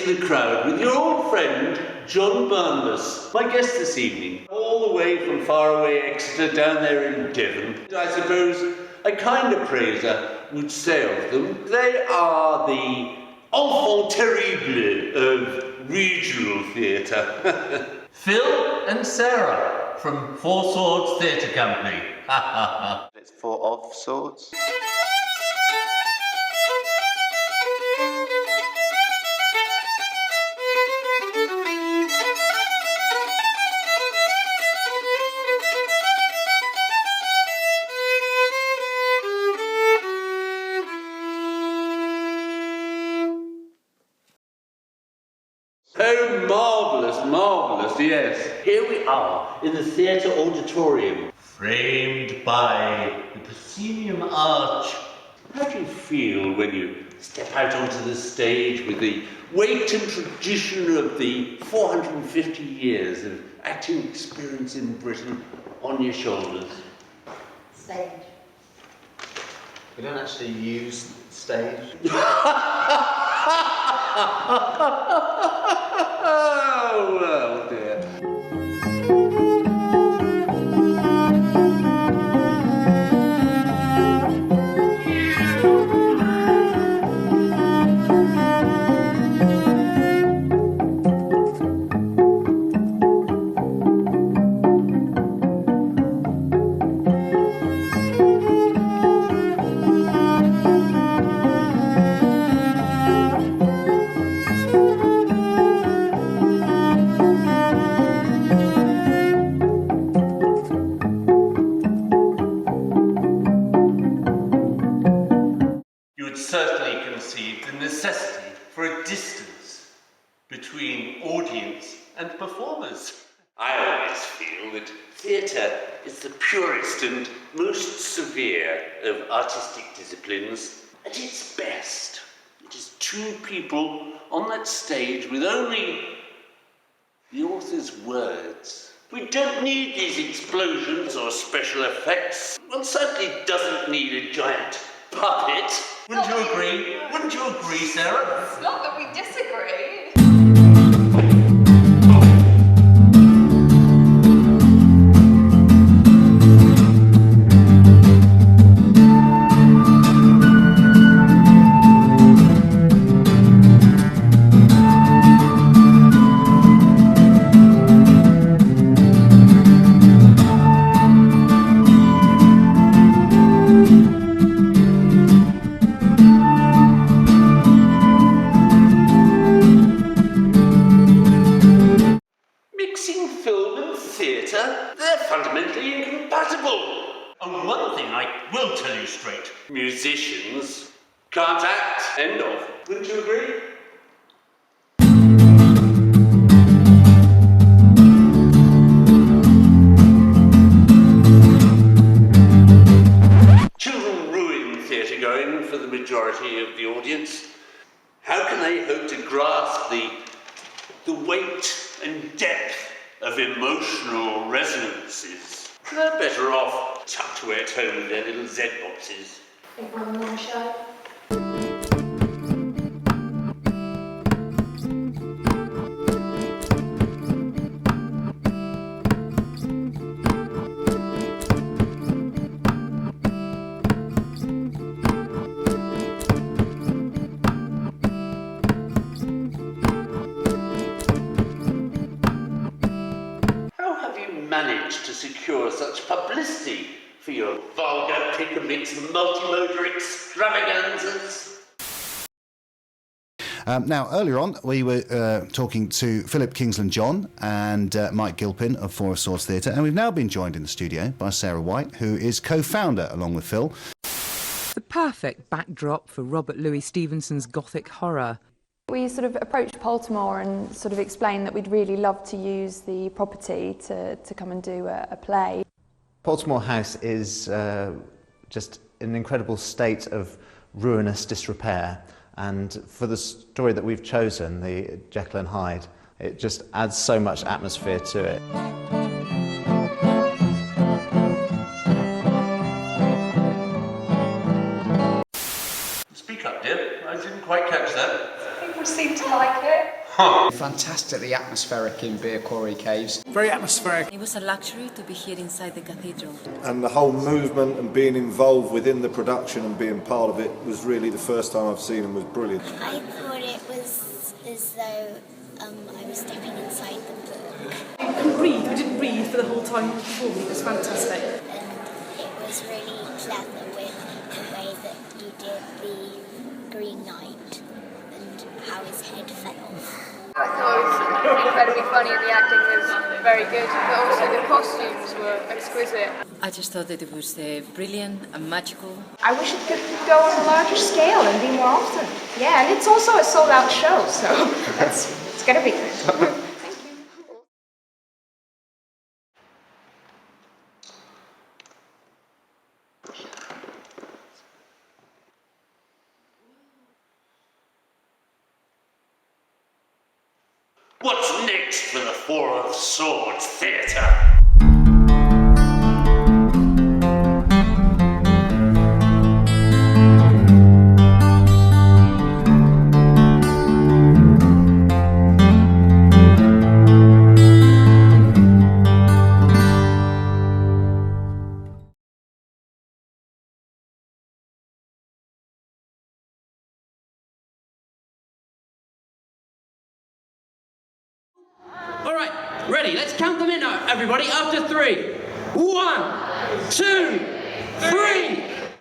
into the crowd with your old friend, John Barnabas, my guest this evening, all the way from faraway Exeter down there in Devon. I suppose a kinder praiser would say of them, they are the enfant terrible of regional theatre. Phil and Sarah from Four Swords Theatre Company. It's four of swords. Oh, marvellous, marvellous, yes. Here we are in the theatre auditorium. Framed by the proscenium arch. How do you feel when you step out onto the stage with the weight and tradition of the 450 years of acting experience in Britain on your shoulders? Stage. We don't actually use stage. Oh, well, dear. Certainly conceive the necessity for a distance between audience and performers. I always feel that theatre is the purest and most severe of artistic disciplines. At its best, it is two people on that stage with only the author's words. We don't need these explosions or special effects. One certainly doesn't need a giant puppet. Wouldn't you agree? Wouldn't you agree, Sarah? It's not that we disagree. They're fundamentally incompatible. And one thing I will tell you straight. Musicians can't act. End of. Wouldn't you agree? Children ruin theatre going for the majority of the audience. How can they hope to grasp the weight and depth of emotional resonances? They're better off tucked away at home in their little Z boxes. Think one more show. Managed to secure such publicity for your vulgar pick-a-mix multimodal extravaganzas? Now, earlier on, we were talking to Philip Kingsland-John and Mike Gilpin of Four Swords Theatre, and we've now been joined in the studio by Sarah White, who is co-founder, along with Phil. The perfect backdrop for Robert Louis Stevenson's Gothic horror. We sort of approached Baltimore and sort of explained that we'd really love to use the property to come and do a play. Baltimore House is just an incredible state of ruinous disrepair, and for the story that we've chosen, the Jekyll and Hyde, it just adds so much atmosphere to it. Speak up, dear. I didn't quite catch that. People seem to like it. Fantastically atmospheric in Beer Quarry Caves. Very atmospheric. It was a luxury to be here inside the cathedral. And the whole movement and being involved within the production and being part of it was really the first time I've seen them was brilliant. I thought it was as though I was stepping inside the book. You couldn't breathe, we didn't breathe for the whole time performing, it was fantastic. And it was really clever with the way that you did the Green Knight and how his head fell off. I thought it was incredibly funny and the acting was very good, but also the costumes were exquisite. I just thought that it was brilliant and magical. I wish it could go on a larger scale and be more often. Yeah, and it's also a sold-out show, so it's gonna be good. Thank you. What's next for the Four of Swords Theatre? All right, ready, let's count them in now, everybody, after 3. 1, 2,